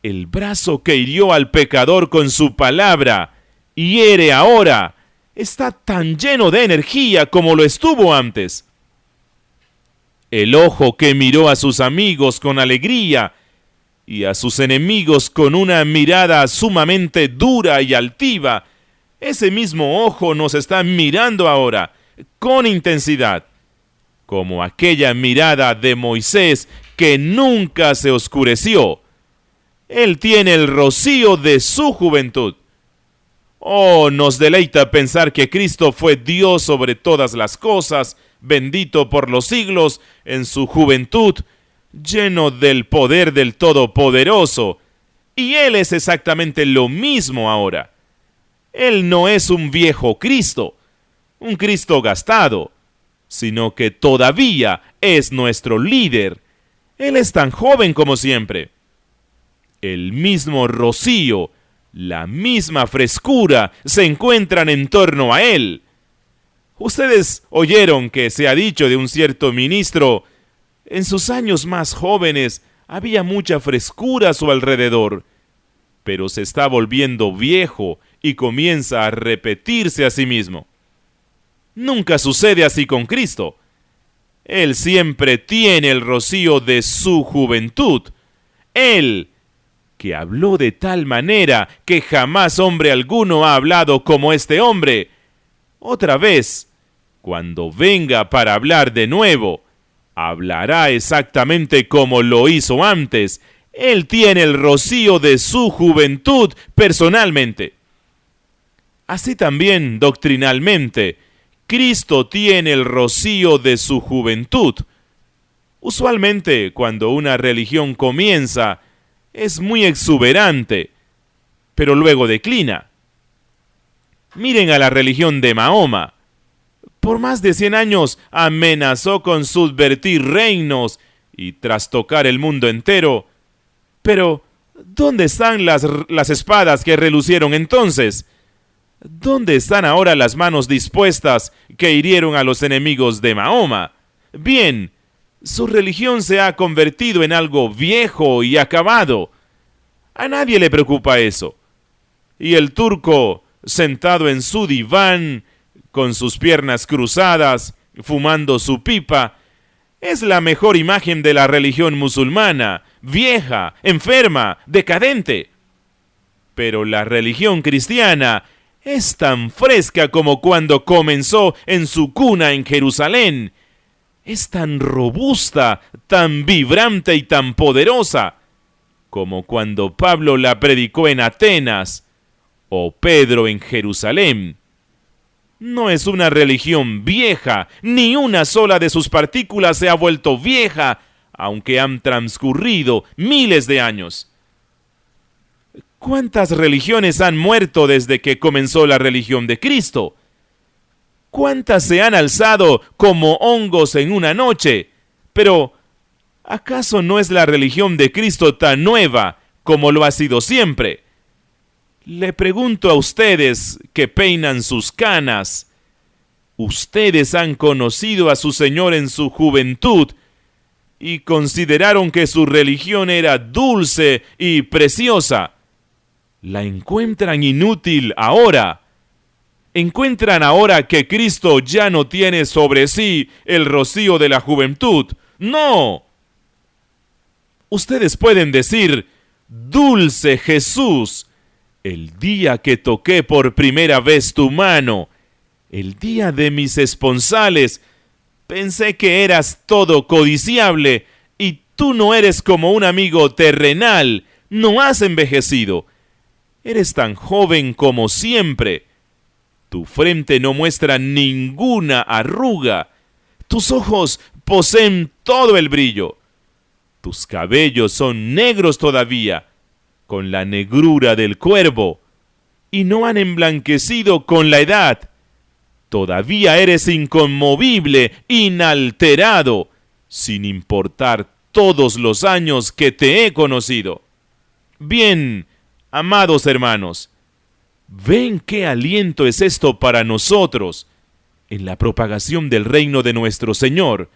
El brazo que hirió al pecador con su palabra, hiere ahora, está tan lleno de energía como lo estuvo antes. El ojo que miró a sus amigos con alegría y a sus enemigos con una mirada sumamente dura y altiva, ese mismo ojo nos está mirando ahora con intensidad, como aquella mirada de Moisés que nunca se oscureció. Él tiene el rocío de su juventud. Oh, nos deleita pensar que Cristo fue Dios sobre todas las cosas, bendito por los siglos, en su juventud, lleno del poder del Todopoderoso. Y Él es exactamente lo mismo ahora. Él no es un viejo Cristo, un Cristo gastado, sino que todavía es nuestro líder. Él es tan joven como siempre. El mismo rocío, la misma frescura se encuentran en torno a Él. Ustedes oyeron que se ha dicho de un cierto ministro, en sus años más jóvenes había mucha frescura a su alrededor, pero se está volviendo viejo y comienza a repetirse a sí mismo. Nunca sucede así con Cristo. Él siempre tiene el rocío de su juventud. Él, que habló de tal manera que jamás hombre alguno ha hablado como este hombre, otra vez, cuando venga para hablar de nuevo, hablará exactamente como lo hizo antes. Él tiene el rocío de su juventud personalmente. Así también, doctrinalmente, Cristo tiene el rocío de su juventud. Usualmente, cuando una religión comienza, es muy exuberante, pero luego declina. Miren a la religión de Mahoma. Por más de 100 años amenazó con subvertir reinos y trastocar el mundo entero. Pero, ¿dónde están las espadas que relucieron entonces? ¿Dónde están ahora las manos dispuestas que hirieron a los enemigos de Mahoma? Bien, su religión se ha convertido en algo viejo y acabado. A nadie le preocupa eso. Y el turco, sentado en su diván, con sus piernas cruzadas, fumando su pipa, es la mejor imagen de la religión musulmana, vieja, enferma, decadente. Pero la religión cristiana es tan fresca como cuando comenzó en su cuna en Jerusalén. Es tan robusta, tan vibrante y tan poderosa como cuando Pablo la predicó en Atenas o Pedro en Jerusalén. No es una religión vieja, ni una sola de sus partículas se ha vuelto vieja, aunque han transcurrido miles de años. ¿Cuántas religiones han muerto desde que comenzó la religión de Cristo? ¿Cuántas se han alzado como hongos en una noche? Pero, ¿acaso no es la religión de Cristo tan nueva como lo ha sido siempre? Le pregunto a ustedes que peinan sus canas. Ustedes han conocido a su Señor en su juventud y consideraron que su religión era dulce y preciosa. ¿La encuentran inútil ahora? ¿Encuentran ahora que Cristo ya no tiene sobre sí el rocío de la juventud? ¡No! Ustedes pueden decir: dulce Jesús, el día que toqué por primera vez tu mano, el día de mis esponsales, pensé que eras todo codiciable, y tú no eres como un amigo terrenal, no has envejecido. Eres tan joven como siempre. Tu frente no muestra ninguna arruga. Tus ojos poseen todo el brillo. Tus cabellos son negros todavía, con la negrura del cuervo, y no han emblanquecido con la edad. Todavía eres inconmovible, inalterado, sin importar todos los años que te he conocido. Bien, amados hermanos, ¿ven qué aliento es esto para nosotros en la propagación del reino de nuestro Señor?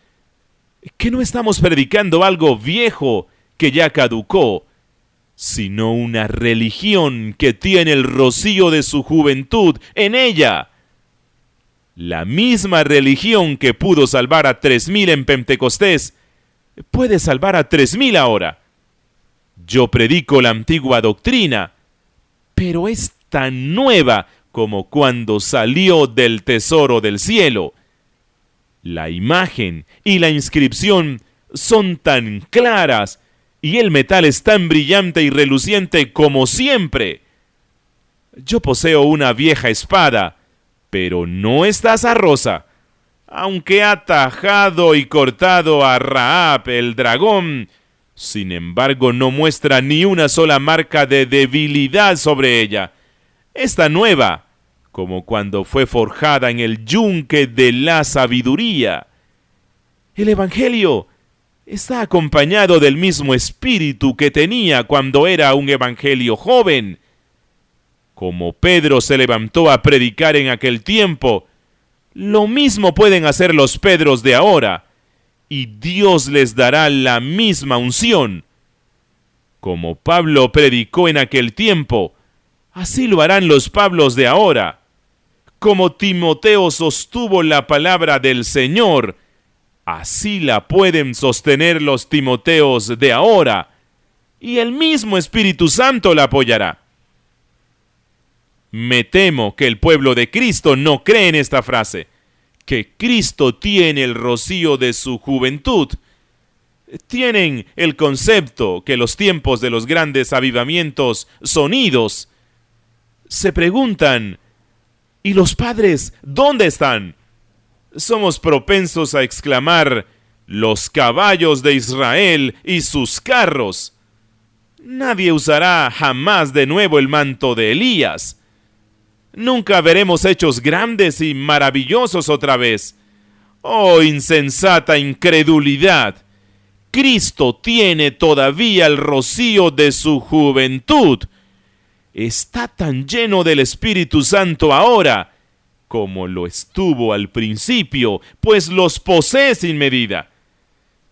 Que no estamos predicando algo viejo que ya caducó, sino una religión que tiene el rocío de su juventud en ella. La misma religión que pudo salvar a 3,000 en Pentecostés puede salvar a 3,000 ahora. Yo predico la antigua doctrina, pero es tan nueva como cuando salió del tesoro del cielo. La imagen y la inscripción son tan claras y el metal es tan brillante y reluciente como siempre. Yo poseo una vieja espada, pero no es taza rosa. Aunque ha tajado y cortado a Rahab el dragón, sin embargo no muestra ni una sola marca de debilidad sobre ella. Está nueva, como cuando fue forjada en el yunque de la sabiduría. El Evangelio está acompañado del mismo espíritu que tenía cuando era un evangelio joven. Como Pedro se levantó a predicar en aquel tiempo, lo mismo pueden hacer los Pedros de ahora, y Dios les dará la misma unción. Como Pablo predicó en aquel tiempo, así lo harán los Pablos de ahora. Como Timoteo sostuvo la palabra del Señor, así la pueden sostener los Timoteos de ahora, y el mismo Espíritu Santo la apoyará. Me temo que el pueblo de Cristo no cree en esta frase, que Cristo tiene el rocío de su juventud. Tienen el concepto que los tiempos de los grandes avivamientos son idos. Se preguntan: ¿y los padres dónde están? Somos propensos a exclamar: los caballos de Israel y sus carros. Nadie usará jamás de nuevo el manto de Elías. Nunca veremos hechos grandes y maravillosos otra vez. ¡Oh, insensata incredulidad! Cristo tiene todavía el rocío de su juventud. Está tan lleno del Espíritu Santo ahora como lo estuvo al principio, pues los posee sin medida.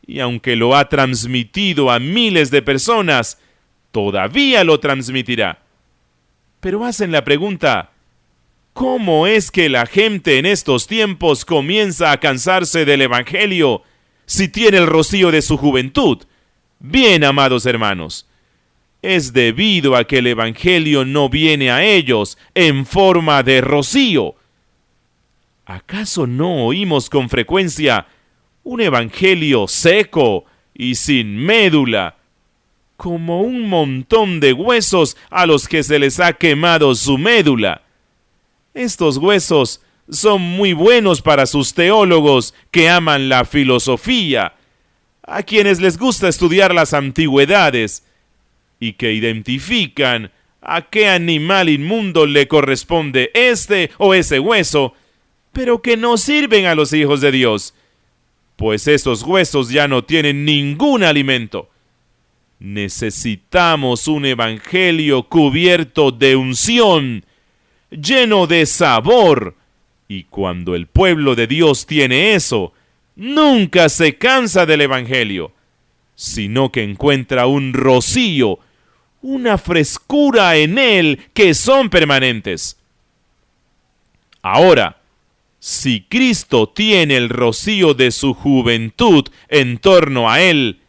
Y aunque lo ha transmitido a miles de personas, todavía lo transmitirá. Pero hacen la pregunta: ¿cómo es que la gente en estos tiempos comienza a cansarse del Evangelio si tiene el rocío de su juventud? Bien, amados hermanos, es debido a que el Evangelio no viene a ellos en forma de rocío. ¿Acaso no oímos con frecuencia un Evangelio seco y sin médula, como un montón de huesos a los que se les ha quemado su médula? Estos huesos son muy buenos para sus teólogos que aman la filosofía, a quienes les gusta estudiar las antigüedades y que identifican a qué animal inmundo le corresponde este o ese hueso, pero que no sirven a los hijos de Dios, pues esos huesos ya no tienen ningún alimento. Necesitamos un evangelio cubierto de unción, lleno de sabor, y cuando el pueblo de Dios tiene eso, nunca se cansa del evangelio, sino que encuentra un rocío, una frescura en él que son permanentes. Ahora, si Cristo tiene el rocío de su juventud en torno a Él,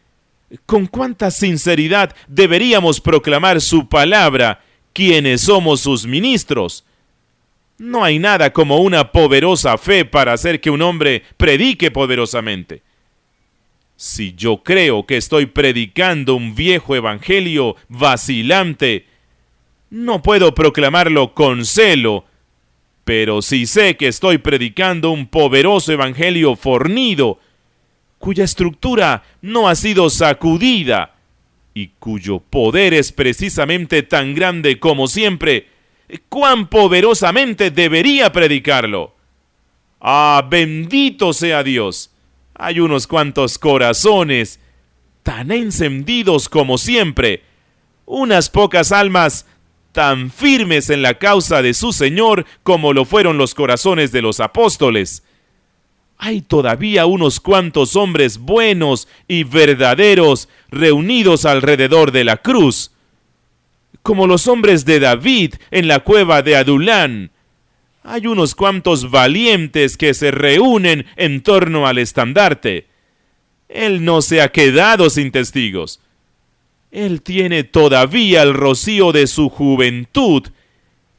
¿con cuánta sinceridad deberíamos proclamar su palabra, quienes somos sus ministros? No hay nada como una poderosa fe para hacer que un hombre predique poderosamente. Si yo creo que estoy predicando un viejo evangelio vacilante, no puedo proclamarlo con celo, pero si sé que estoy predicando un poderoso evangelio fornido, cuya estructura no ha sido sacudida y cuyo poder es precisamente tan grande como siempre, ¿cuán poderosamente debería predicarlo? ¡Ah, bendito sea Dios! Hay unos cuantos corazones tan encendidos como siempre, unas pocas almas tan firmes en la causa de su Señor como lo fueron los corazones de los apóstoles. Hay todavía unos cuantos hombres buenos y verdaderos reunidos alrededor de la cruz, como los hombres de David en la cueva de Adulán. Hay unos cuantos valientes que se reúnen en torno al estandarte. Él no se ha quedado sin testigos. Él tiene todavía el rocío de su juventud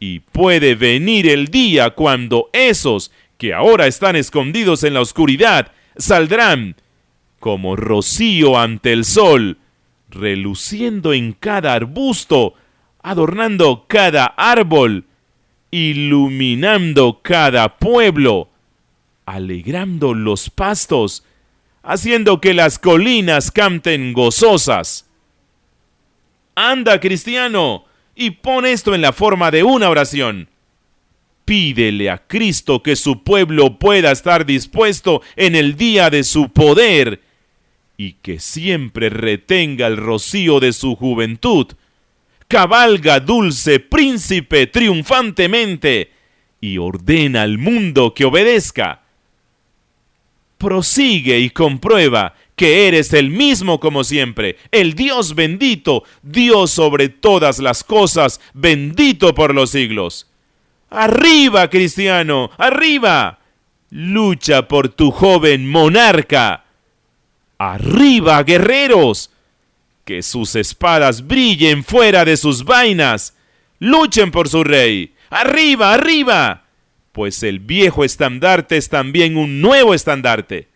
y puede venir el día cuando esos que ahora están escondidos en la oscuridad saldrán como rocío ante el sol, reluciendo en cada arbusto, adornando cada árbol, iluminando cada pueblo, alegrando los pastos, haciendo que las colinas canten gozosas. Anda, cristiano, y pon esto en la forma de una oración. Pídele a Cristo que su pueblo pueda estar dispuesto en el día de su poder y que siempre retenga el rocío de su juventud. Cabalga, dulce príncipe, triunfantemente y ordena al mundo que obedezca. Prosigue y comprueba que eres el mismo como siempre, el Dios bendito, Dios sobre todas las cosas, bendito por los siglos. ¡Arriba, cristiano! ¡Arriba! Lucha por tu joven monarca. ¡Arriba, guerreros! Que sus espadas brillen fuera de sus vainas. Luchen por su rey. ¡Arriba, arriba! Pues el viejo estandarte es también un nuevo estandarte.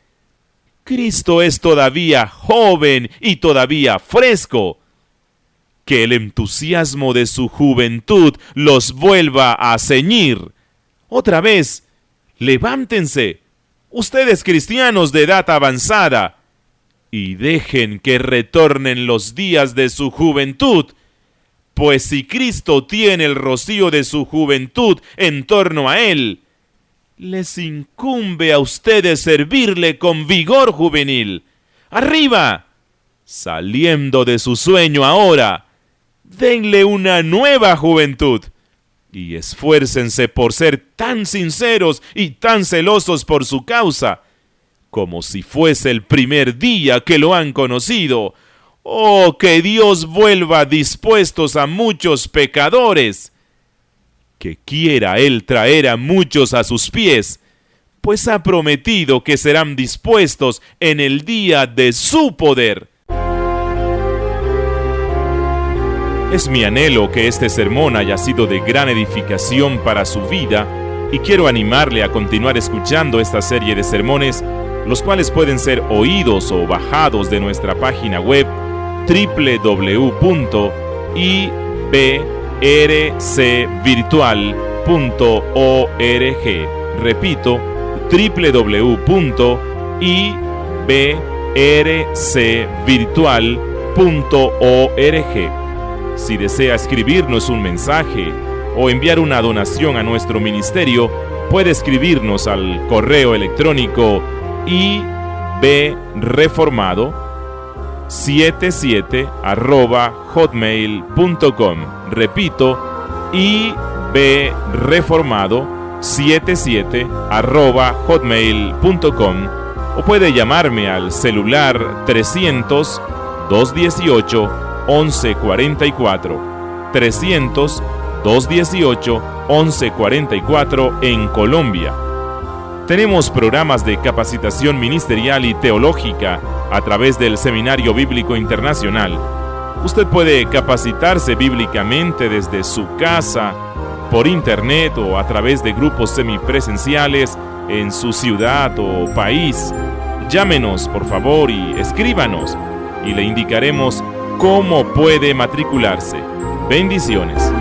Cristo es todavía joven y todavía fresco. Que el entusiasmo de su juventud los vuelva a ceñir. Otra vez, levántense, ustedes cristianos de edad avanzada, y dejen que retornen los días de su juventud, pues si Cristo tiene el rocío de su juventud en torno a Él, les incumbe a ustedes servirle con vigor juvenil. ¡Arriba! Saliendo de su sueño ahora, denle una nueva juventud y esfuércense por ser tan sinceros y tan celosos por su causa, como si fuese el primer día que lo han conocido. ¡Oh, que Dios vuelva dispuestos a muchos pecadores! Que quiera Él traer a muchos a sus pies, pues ha prometido que serán dispuestos en el día de su poder. Es mi anhelo que este sermón haya sido de gran edificación para su vida y quiero animarle a continuar escuchando esta serie de sermones, los cuales pueden ser oídos o bajados de nuestra página web www.ibrcvirtual.org. Repito, www.ibrcvirtual.org. Si desea escribirnos un mensaje o enviar una donación a nuestro ministerio, puede escribirnos al correo electrónico ibreformado77@hotmail.com. Repito, ibreformado77@hotmail.com, o puede llamarme al celular 300-218-1144, 218-1144 en Colombia. Tenemos programas de capacitación ministerial y teológica a través del Seminario Bíblico Internacional. Usted puede capacitarse bíblicamente desde su casa, por internet o a través de grupos semipresenciales en su ciudad o país. Llámenos, por favor, y escríbanos, y le indicaremos cómo puede matricularse. Bendiciones.